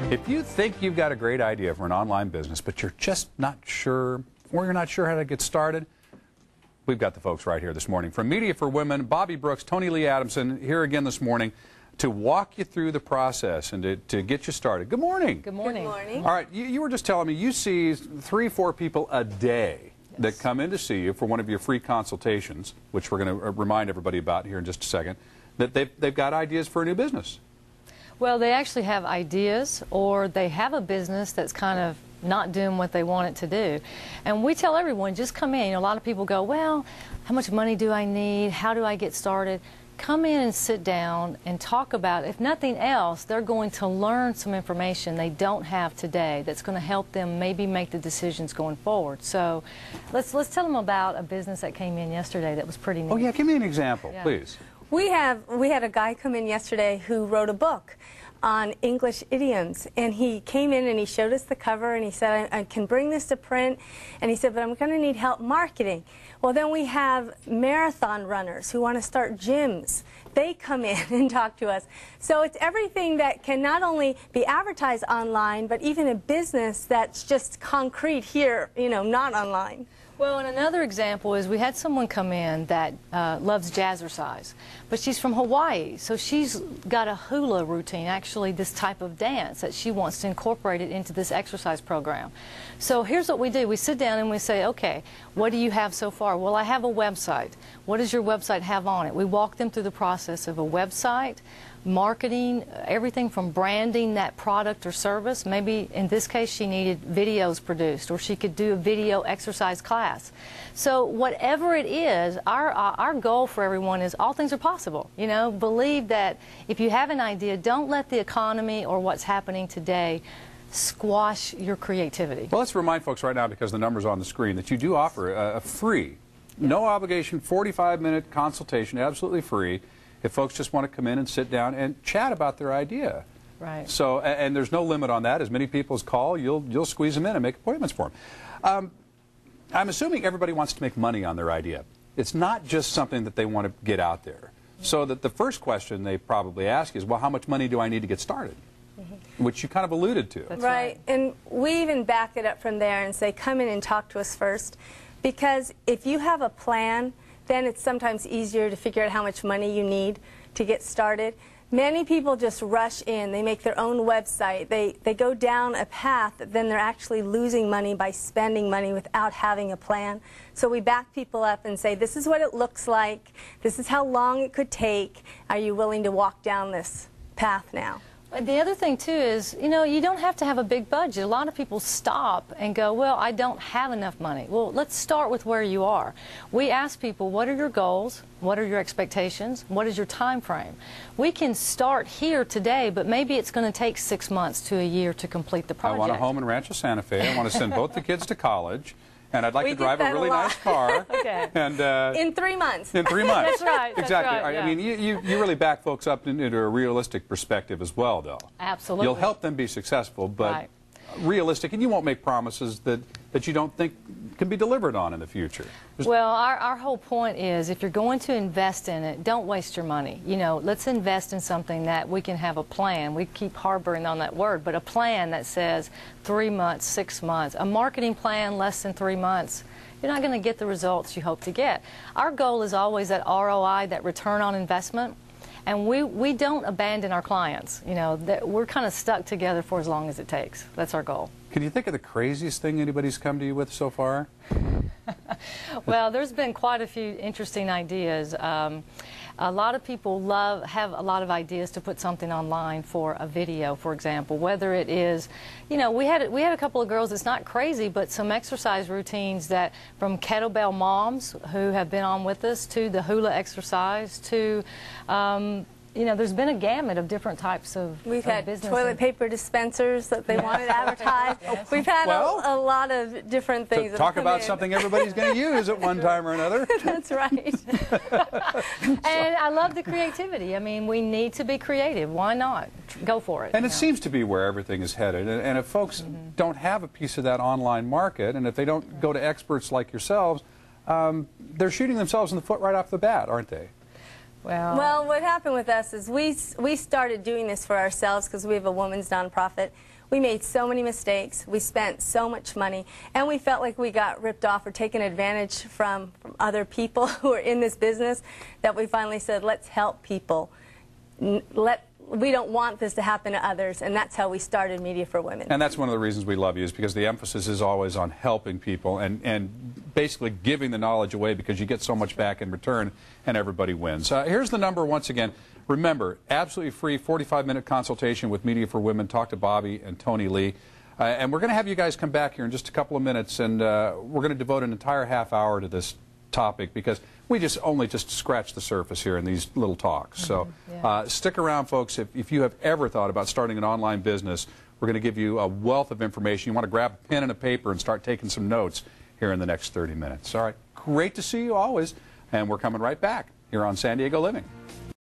If you think you've got a great idea for an online business, but you're just not sure, or you're not sure how to get started, we've got the folks right here this morning. From Media for Women, Bobbye Brooks, Tonilee Adamson, here again this morning to walk you through the process and to get you started. Good morning. Good morning. Good morning. All right, you were just telling me you see 3-4 people a day that come in to see you for one of your free consultations, which we're going to remind everybody about here in just a second, that they've got ideas for a new business. Well, they actually have ideas, or they have a business that's kind of not doing what they want it to do. And we tell everyone, just come in. You know, a lot of people go, well, how much money do I need? How do I get started? Come in and sit down and talk about it. If nothing else, they're going to learn some information they don't have today that's going to help them maybe make the decisions going forward. So let's tell them about a business that came in yesterday that was pretty neat. Oh, yeah, give me an example, please. We had a guy come in yesterday who wrote a book on English idioms, and he came in and he showed us the cover and he said, I can bring this to print, and he said, but I'm going to need help marketing. Well, then we have marathon runners who want to start gyms. They come in and talk to us. So it's everything that can not only be advertised online, but even a business that's just concrete here, you know, not online. Well, and another example is we had someone come in that loves jazzercise, but she's from Hawaii, so she's got a hula routine, actually this type of dance that she wants to incorporate it into this exercise program. So here's what we do. We sit down and we say, okay, what do you have so far? Well, I have a website. What does your website have on it? We walk them through the process of a website, marketing, everything from branding that product or service. Maybe in this case she needed videos produced, or she could do a video exercise class. So whatever it is, our goal for everyone is all things are possible. You know, believe that if you have an idea, don't let the economy or what's happening today squash your creativity. Well, let's remind folks right now, because the number's on the screen, that you do offer a free, no obligation, 45-minute consultation, absolutely free, if folks just want to come in and sit down and chat about their idea. Right. So, and there's no limit on that. As many people as call, you'll squeeze them in and make appointments for them. I'm assuming everybody wants to make money on their idea. It's not just something that they want to get out there. So that the first question they probably ask is, well, how much money do I need to get started? Which you kind of alluded to. That's right. And we even back it up from there and say, come in and talk to us first. Because if you have a plan, then it's sometimes easier to figure out how much money you need to get started. Many people just rush in. They make their own website. They go down a path, then they're actually losing money by spending money without having a plan. So we back people up and say, this is what it looks like. This is how long it could take. Are you willing to walk down this path now? The other thing, too, is, you know, you don't have to have a big budget. A lot of people stop and go, well, I don't have enough money. Well, let's start with where you are. We ask people, what are your goals? What are your expectations? What is your time frame? We can start here today, but maybe it's going to take 6 months to a year to complete the project. I want a home in Rancho Santa Fe. I want to send both the kids to college. And I'd like to drive a really nice car. Okay. And in 3 months. In 3 months. That's right. That's exactly. Right, yeah. I mean, you really back folks up into a realistic perspective as well, though. Absolutely. You'll help them be successful, but realistic, and you won't make promises that you don't think can be delivered on in the future. Well, our whole point is, if you're going to invest in it, don't waste your money. You know, let's invest in something that we can have a plan. We keep harboring on that word, but a plan that says 3 months, 6 months. A marketing plan less than 3 months, you're not going to get the results you hope to get. Our goal is always that ROI, that return on investment, and we don't abandon our clients. You know, we're kind of stuck together for as long as it takes. That's our goal. Can you think of the craziest thing anybody's come to you with so far? Well, there's been quite a few interesting ideas. A lot of people have a lot of ideas to put something online for a video, for example. Whether it is, you know, we had a couple of girls. It's not crazy, but some exercise routines that, from kettlebell moms who have been on with us, to the hula exercise, to you know, there's been a gamut of different types of We've had businesses. toilet paper dispensers that they wanted advertised. Yes. We've had a lot of different things. To talk about something everybody's going to use at one time or another. That's right. And I love the creativity. I mean, we need to be creative. Why not? Go for it. And it seems to be where everything is headed. And if folks don't have a piece of that online market, and if they don't go to experts like yourselves, they're shooting themselves in the foot right off the bat, aren't they? Well, what happened with us is we started doing this for ourselves because we have a women's nonprofit. We made so many mistakes, we spent so much money, and we felt like we got ripped off or taken advantage from other people who are in this business, that we finally said, let's help people. We don't want this to happen to others, and that's how we started Media for Women. And that's one of the reasons we love you, is because the emphasis is always on helping people and basically giving the knowledge away, because you get so much back in return and everybody wins. Here's the number once again. Remember, absolutely free 45-minute consultation with Media for Women. Talk to Bobbye and Tonilee. And we're going to have you guys come back here in just a couple of minutes, and we're going to devote an entire half hour to this topic, because we only just scratch the surface here in these little talks. So stick around, folks. If you have ever thought about starting an online business, we're going to give you a wealth of information. You want to grab a pen and a paper and start taking some notes here in the next 30 minutes. All right, great to see you always, and we're coming right back here on San Diego Living.